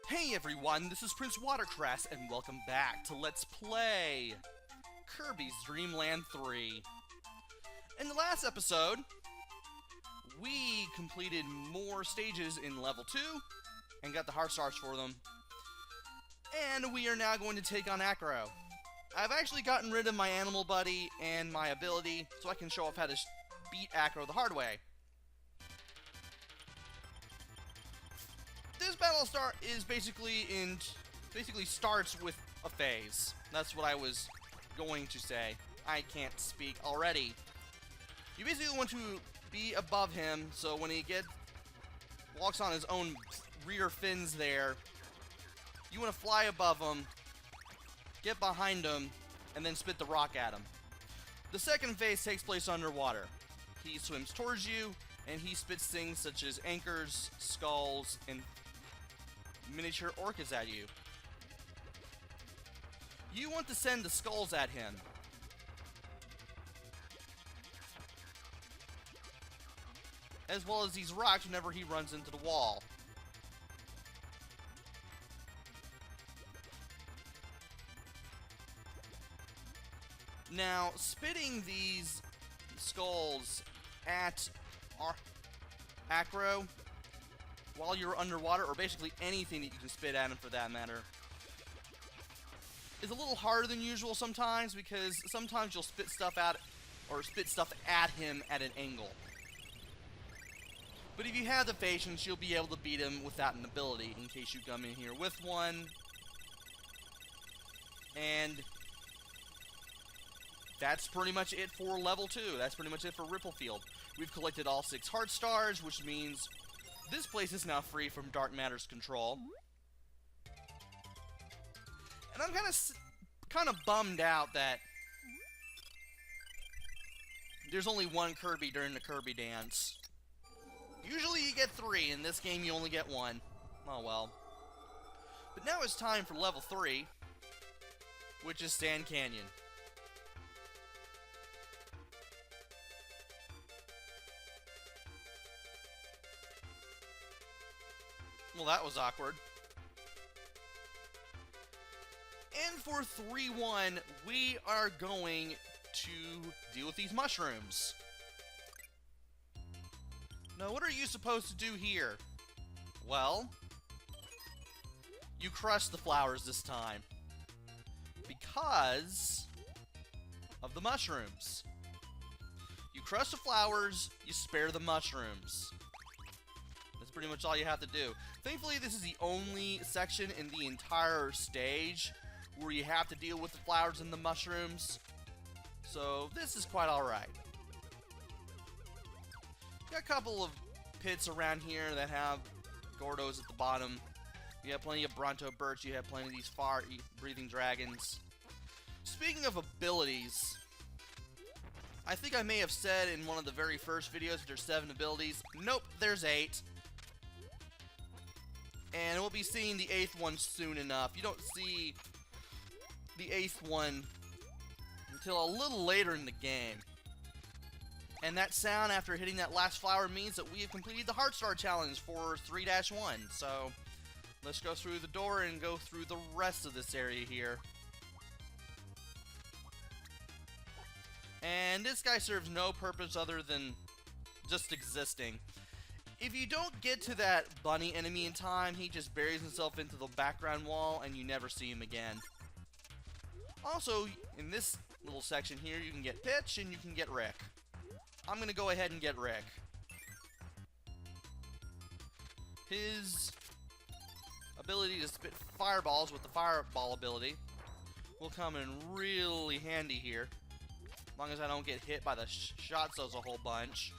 Hey everyone, this is PrinceWatercress, and welcome back to Let's Play Kirby's Dream Land 3. In the last episode, we completed more stages in level 2, and got the heart stars for them. And we are now going to take on Acro. I've actually gotten rid of my animal buddy and my ability, so I can show off how to beat Acro the hard way. This battle basically starts with a phase. That's what I was going to say. I can't speak already. You basically want to be above him, so when he walks on his own rear fins there, you want to fly above him, get behind him, and then spit the rock at him. The second phase takes place underwater. He swims towards you, and he spits things such as anchors, skulls, and miniature orchids at you. You want to send the skulls at him. As well as these rocks whenever he runs into the wall. Now, spitting these skulls at Acro while you're underwater, or basically anything that you can spit at him for that matter, is a little harder than usual sometimes, because sometimes you'll spit stuff out or spit stuff at him at an angle. But if you have the patience, you'll be able to beat him without an ability, in case you come in here with one. And that's pretty much it for level 2. That's pretty much it for Ripple Field. We've collected all 6 heart stars, which means this place is now free from Dark Matter's control. And I'm kind of bummed out that there's only one Kirby during the Kirby dance. Usually you get 3, in this game you only get 1. Oh well. But now it's time for level 3, which is Sand Canyon. Well, that was awkward. And for 3-1, we are going to deal with these mushrooms. Now, what are you supposed to do here? Well, you crush the flowers this time. Because of the mushrooms. You crush the flowers, you spare the mushrooms. That's pretty much all you have to do. Thankfully, this is the only section in the entire stage where you have to deal with the flowers and the mushrooms. So, this is quite alright. Got a couple of pits around here that have Gordos at the bottom. You have plenty of Bronto Birch, you have plenty of these fire-breathing dragons. Speaking of abilities, I think I may have said in one of the very first videos that there's 7 abilities. Nope, there's 8. And we'll be seeing the 8th one soon enough. You don't see the 8th one until a little later in the game. And that sound after hitting that last flower means that we have completed the Heart Star Challenge for 3-1. So, let's go through the door and go through the rest of this area here. And this guy serves no purpose other than just existing. If you don't get to that bunny enemy in time, he just buries himself into the background wall and you never see him again. Also, in this little section here, you can get Pitch and you can get Rick. I'm going to go ahead and get Rick. His ability to spit fireballs with the fireball ability will come in really handy here. As long as I don't get hit by the shotzos a whole bunch.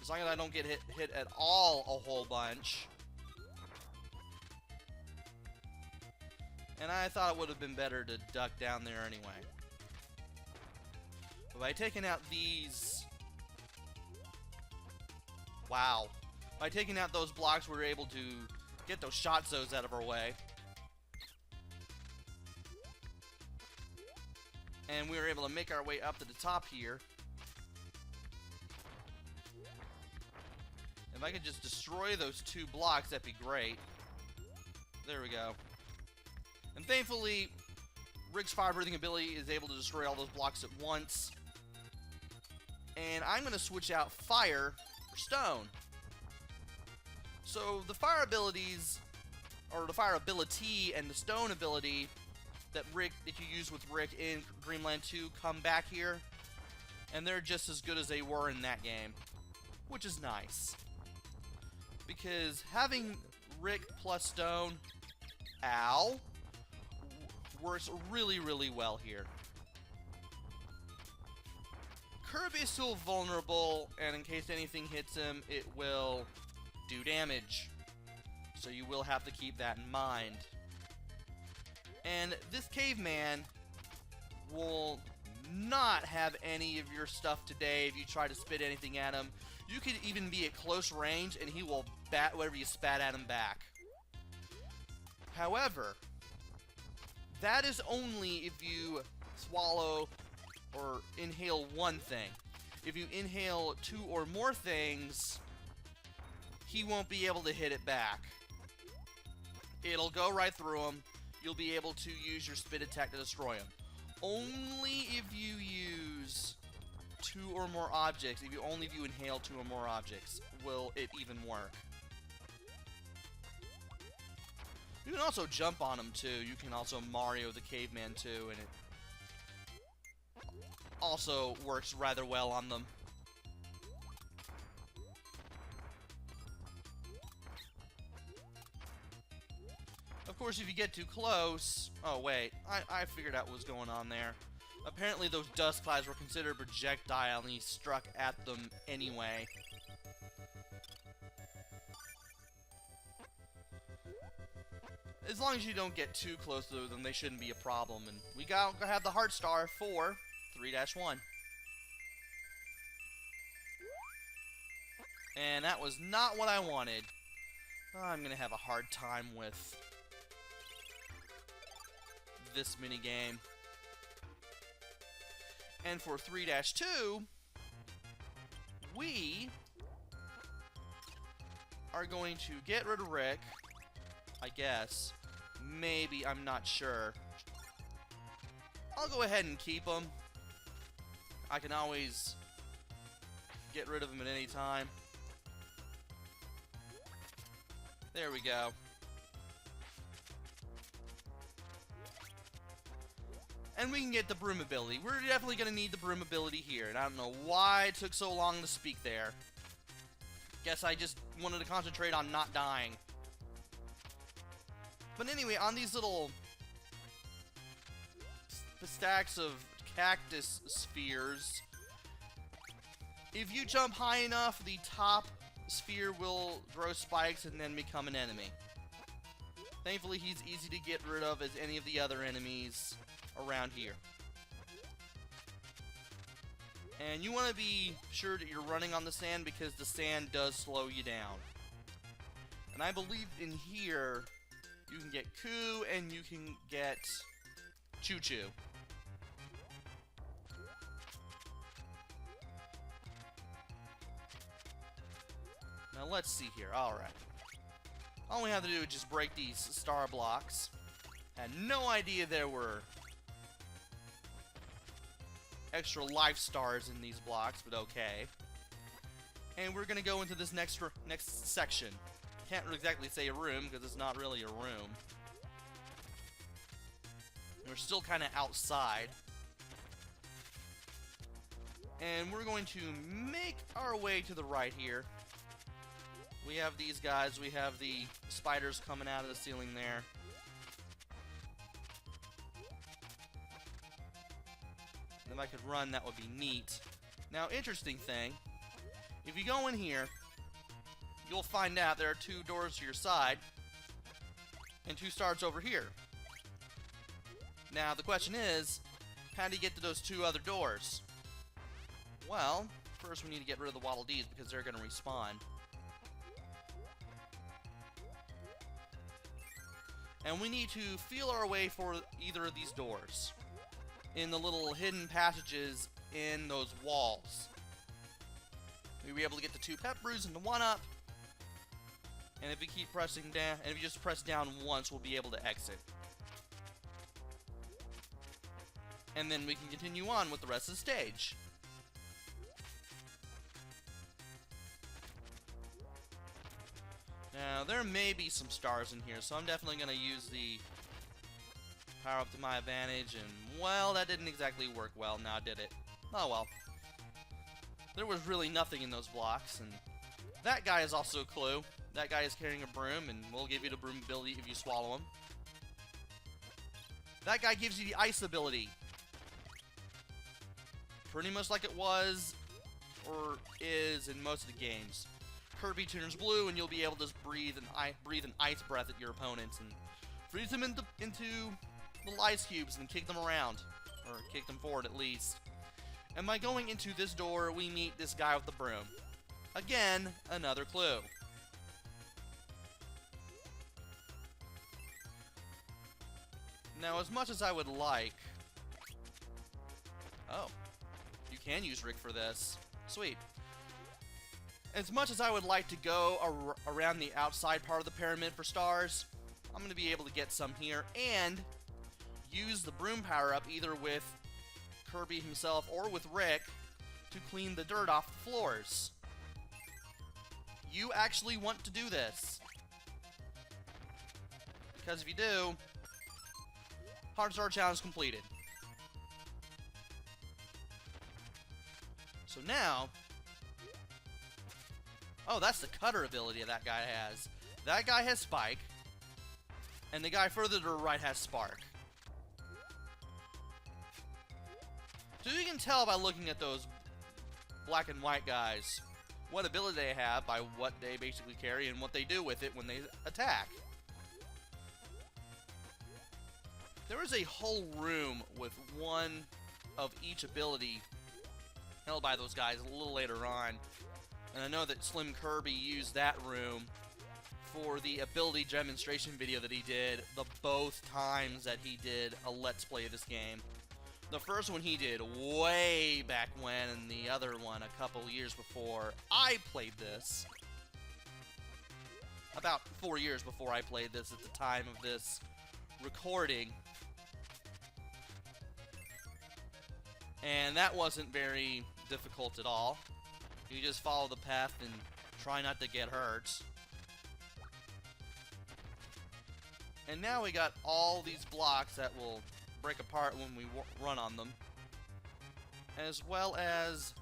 As long as I don't get hit at all a whole bunch. And I thought it would have been better to duck down there anyway. But by taking out these... Wow. By taking out those blocks, we were able to get those shotzos out of our way. And we were able to make our way up to the top here. If I could just destroy those 2 blocks, that'd be great. There we go. And thankfully, Rick's fire-breathing ability is able to destroy all those blocks at once. And I'm going to switch out fire for stone. So the fire abilities, or the fire ability and the stone ability that you use with Rick in Dreamland 2 come back here. And they're just as good as they were in that game. Which is nice. Because having Rick plus stone, ow, works really, really well here. Kirby is still vulnerable, and in case anything hits him, it will do damage. So you will have to keep that in mind. And this caveman will not have any of your stuff today if you try to spit anything at him. You could even be at close range, and he will bat whatever you spat at him back. However, that is only if you swallow or inhale one thing. If you inhale 2 or more things, he won't be able to hit it back. It'll go right through him. You'll be able to use your spit attack to destroy him. Only if you use 2 or more objects, only if you inhale 2 or more objects, will it even work. You can also jump on him too. You can also Mario the Caveman too, and it also works rather well on them. Of course, if you get too close... Oh, wait. I figured out what was going on there. Apparently, those dust clouds were considered projectile, and he struck at them anyway. As long as you don't get too close to them, they shouldn't be a problem. And we gotta have the Heart Star for 3-1. And that was not what I wanted. I'm gonna have a hard time with this minigame. And for 3-2, we are going to get rid of Rick, I guess. Maybe, I'm not sure. I'll go ahead and keep him. I can always get rid of him at any time. There we go. And we can get the broom ability. We're definitely going to need the broom ability here. And I don't know why it took so long to speak there. Guess I just wanted to concentrate on not dying. But anyway, on these little stacks of cactus spheres, if you jump high enough, the top sphere will grow spikes and then become an enemy. Thankfully, he's easy to get rid of as any of the other enemies around here. And you want to be sure that you're running on the sand because the sand does slow you down. And I believe in here you can get Coo and you can get Choo Choo. Now let's see here. Alright. All we have to do is just break these star blocks. Had no idea there were extra life stars in these blocks, but okay. And we're gonna go into this next section. Can't exactly say a room because it's not really a room. We're still kind of outside. And we're going to make our way to the right here. We have these guys. We have the spiders coming out of the ceiling there. If I could run, that would be neat. Now, interesting thing, if you go in here, you'll find out there are 2 doors to your side and 2 stars over here. Now, the question is, how do you get to those 2 other doors? Well, first we need to get rid of the Waddle Dees because they're going to respawn. And we need to feel our way for either of these doors in the little hidden passages in those walls. We'll be able to get the 2 pep brews and the 1-up. And if we keep pressing down, and if you just press down once, we'll be able to exit. And then we can continue on with the rest of the stage. Now, there may be some stars in here, so I'm definitely going to use the power up to my advantage, and, well, that didn't exactly work well now, did it? Oh, well. There was really nothing in those blocks, and that guy is also a clue. That guy is carrying a broom, and we'll give you the broom ability if you swallow him. That guy gives you the ice ability. Pretty much like it was, or is, in most of the games. Kirby turns blue, and you'll be able to just breathe an ice breath at your opponents, and freeze them into little ice cubes, and kick them around. Or kick them forward, at least. And by going into this door, we meet this guy with the broom. Again, another clue. Now, as much as I would like... Oh. You can use Rick for this. Sweet. As much as I would like to go around the outside part of the pyramid for stars, I'm going to be able to get some here, and use the broom power-up either with Kirby himself or with Rick to clean the dirt off the floors. You actually want to do this. Because if you do, Hard Star Challenge completed. So now... Oh, that's the cutter ability that guy has. That guy has Spike. And the guy further to the right has Spark. So you can tell by looking at those black and white guys what ability they have by what they basically carry and what they do with it when they attack. There is a whole room with one of each ability held by those guys a little later on. And I know that Slim Kirby used that room for the ability demonstration video that he did the both times that he did a Let's Play of this game. The first one he did way back when, and the other one a couple years before I played this. About 4 years before I played this at the time of this recording. And that wasn't very difficult at all. You just follow the path and try not to get hurt. And now we got all these blocks that will break apart when we run on them. As well as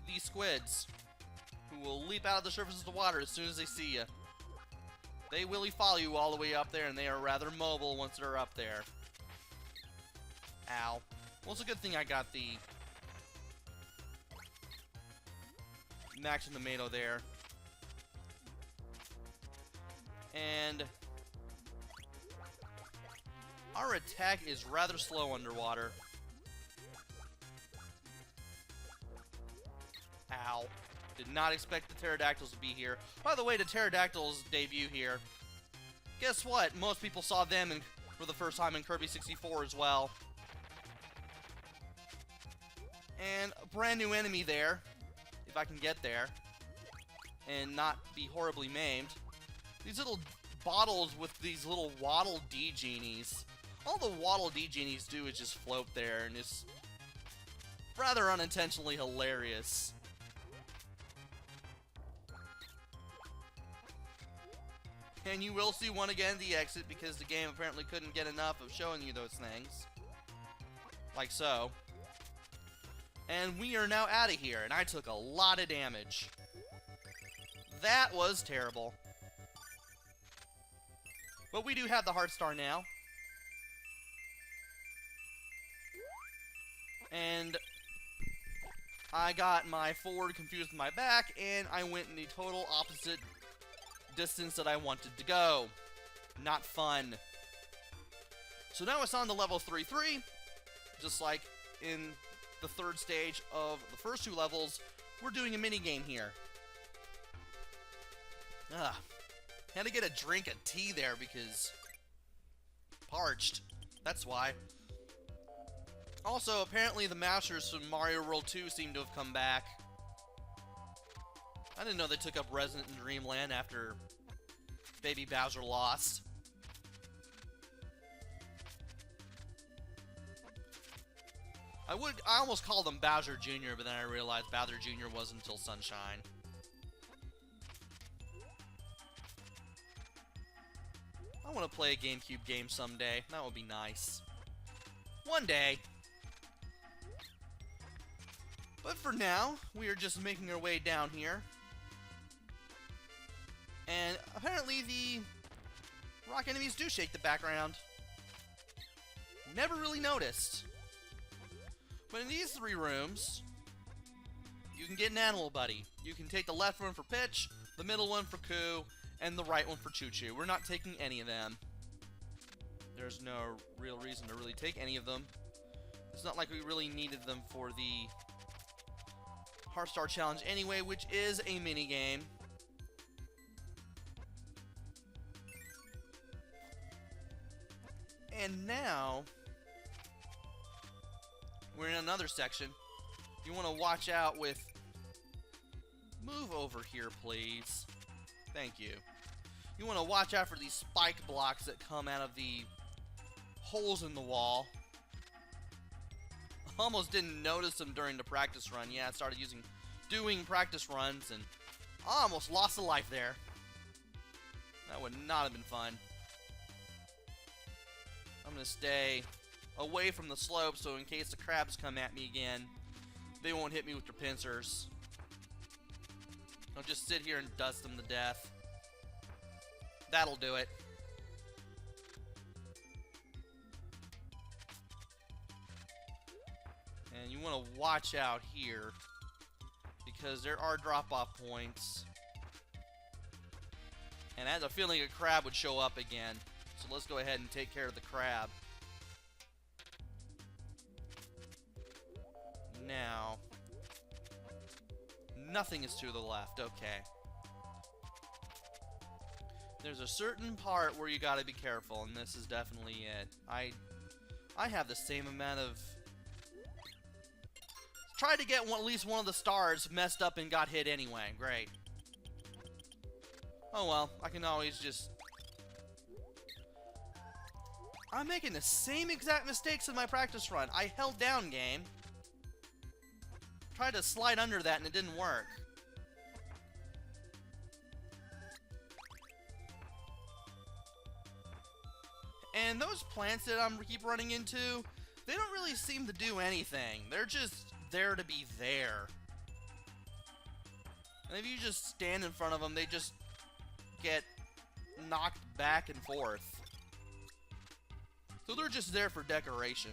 these squids, who will leap out of the surface of the water as soon as they see you. They will follow you all the way up there, and they are rather mobile once they're up there. Ow. Well, it's a good thing I got the Max and Tomato there. And our attack is rather slow underwater. Ow. Did not expect the pterodactyls to be here. By the way, the pterodactyls debut here. Guess what? Most people saw them for the first time in Kirby 64 as well. And a brand new enemy there, if I can get there, and not be horribly maimed. These little bottles with these little Waddle Dee Genies. All the Waddle Dee Genies do is just float there, and it's rather unintentionally hilarious. And you will see one again at the exit, because the game apparently couldn't get enough of showing you those things. Like so. And we are now out of here, and I took a lot of damage. That was terrible. But we do have the Heart Star now. And I got my forward confused with my back, and I went in the total opposite distance that I wanted to go. Not fun. So now it's on to level 3-3. Just like in the third stage of the first two levels, we're doing a mini game here. Had to get a drink of tea there because parched. That's why. Also, apparently the masters from Mario World 2 seem to have come back. I didn't know they took up Resident in Dreamland after Baby Bowser lost. I almost called him Bowser Jr., but then I realized Bowser Jr. wasn't until Sunshine. I want to play a GameCube game someday. That would be nice. One day. But for now, we are just making our way down here. And apparently the rock enemies do shake the background. Never really noticed. But in these 3 rooms, you can get an animal buddy. You can take the left one for Pitch, the middle one for Coo, and the right one for Choo Choo. We're not taking any of them. There's no real reason to really take any of them. It's not like we really needed them for the Heart Star Challenge anyway, which is a minigame. And now, we're in another section. You want to watch out with... Move over here, please. Thank you. You want to watch out for these spike blocks that come out of the holes in the wall. Almost didn't notice them during the practice run. Yeah, I started doing practice runs, and I almost lost a life there. That would not have been fun. I'm going to stay away from the slope, so in case the crabs come at me again, they won't hit me with their pincers. I'll just sit here and dust them to death. That'll do it. And you want to watch out here, because there are drop-off points. And I had a feeling a crab would show up again. So let's go ahead and take care of the crab. Now, nothing is to the left. Okay. There's a certain part where you gotta be careful, and this is definitely it. I have the same amount of... Tried to get at least one of the stars messed up and got hit anyway. Great. Oh well, I can always just... I'm making the same exact mistakes in my practice run. I held down, game. Tried to slide under that and it didn't work. And those plants that I keep running into, they don't really seem to do anything. They're just there to be there. And if you just stand in front of them, they just get knocked back and forth. So they're just there for decoration.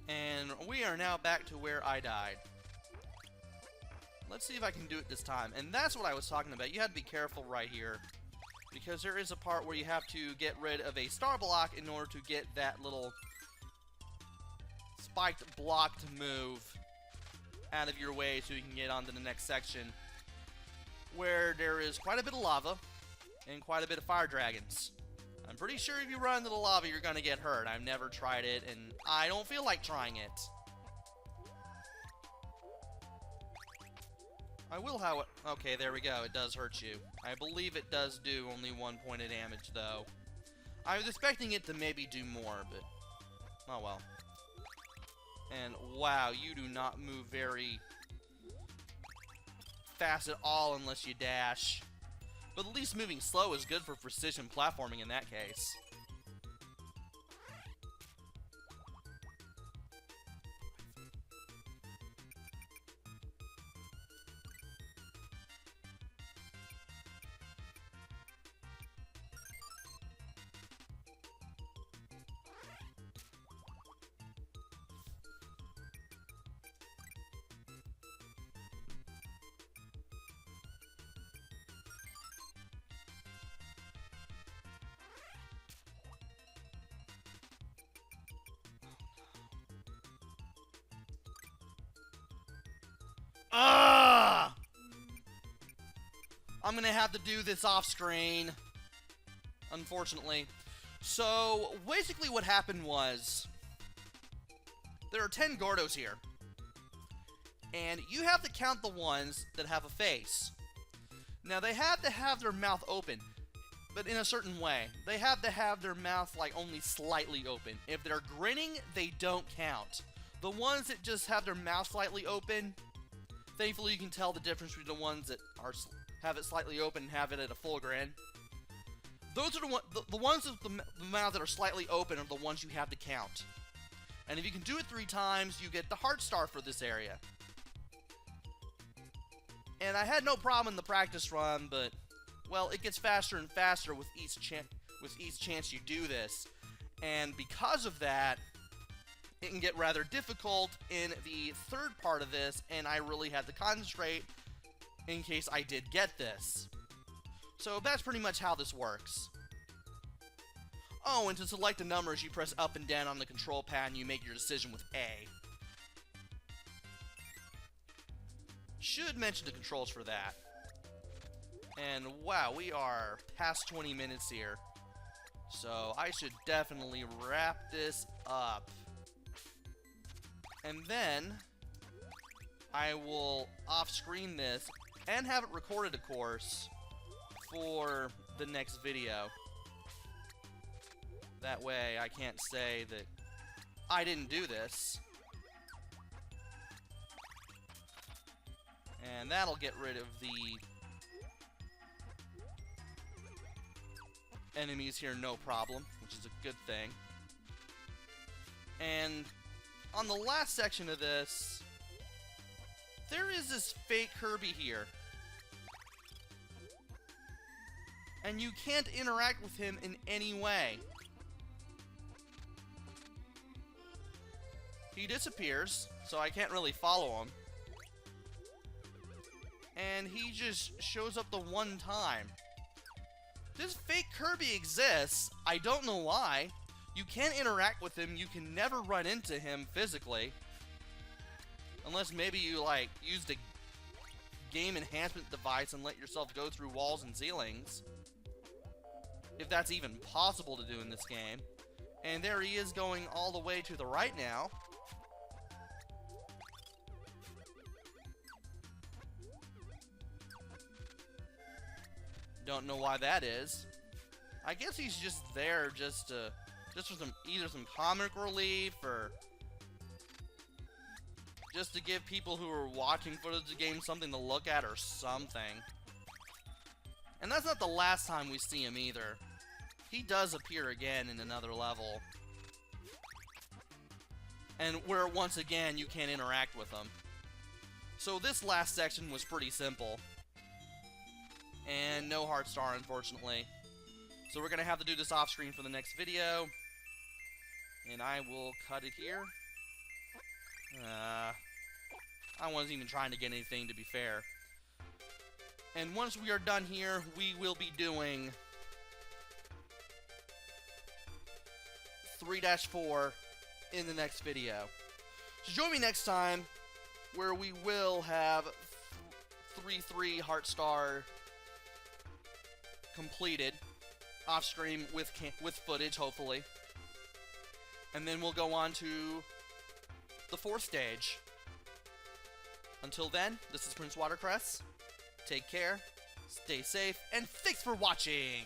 And we are now back to where I died. Let's see if I can do it this time. And that's what I was talking about. You have to be careful right here, because there is a part where you have to get rid of a star block in order to get that little spiked block to move out of your way so you can get on to the next section, where there is quite a bit of lava and quite a bit of fire dragons. I'm pretty sure if you run into the lava, you're gonna get hurt. I've never tried it, and I don't feel like trying it. I will, how it... Okay, there we go. It does hurt you. I believe it does do only 1 point of damage, though. I was expecting it to maybe do more, but... Oh, well. And, wow, you do not move very fast at all unless you dash. But at least moving slow is good for precision platforming in that case. Ugh! I'm gonna have to do this off screen. unfortunately. So, basically what happened was, there are 10 Gordos here, and you have to count the ones that have a face. Now, they have to have their mouth open, but in a certain way. They have to have their mouth, like, only slightly open. If they're grinning, they don't count. The ones that just have their mouth slightly open, thankfully you can tell the difference between the ones that have it slightly open and have it at a full grin. Those are the ones with the mouth that are slightly open are the ones you have to count. And if you can do it 3 times, you get the heart star for this area. And I had no problem in the practice run, but, well, it gets faster and faster with each chance you do this. And because of that, it can get rather difficult in the third part of this, and I really had to concentrate in case I did get this. So that's pretty much how this works. Oh, and to select the numbers, you press up and down on the control pad and you make your decision with A. Should mention the controls for that. And wow, we are past 20 minutes here. So I should definitely wrap this up. And then I will off-screen this and have it recorded, of course, for the next video. That way I can't say that I didn't do this. And that'll get rid of the enemies here no problem, which is a good thing. And on the last section of this, there is this fake Kirby here. And you can't interact with him in any way. He disappears, so I can't really follow him. And he just shows up the one time. This fake Kirby exists. I don't know why. You can't interact with him. You can never run into him physically. Unless maybe you, like, used a game enhancement device and let yourself go through walls and ceilings. If that's even possible to do in this game. And there he is going all the way to the right now. Don't know why that is. I guess he's just there just for some, either some comic relief or just to give people who are watching footage of the game something to look at or something. And that's not the last time we see him either. He does appear again in another level. And where once again you can't interact with him. So this last section was pretty simple. And no heart star, unfortunately. So we're going to have to do this off screen for the next video. And I will cut it here. I wasn't even trying to get anything, to be fair. And once we are done here, we will be doing 3-4 in the next video. So join me next time, where we will have 3-3 heart star completed off screen with footage, hopefully. And then we'll go on to the 4th stage. Until then, this is PrinceWatercress. Take care, stay safe, and thanks for watching!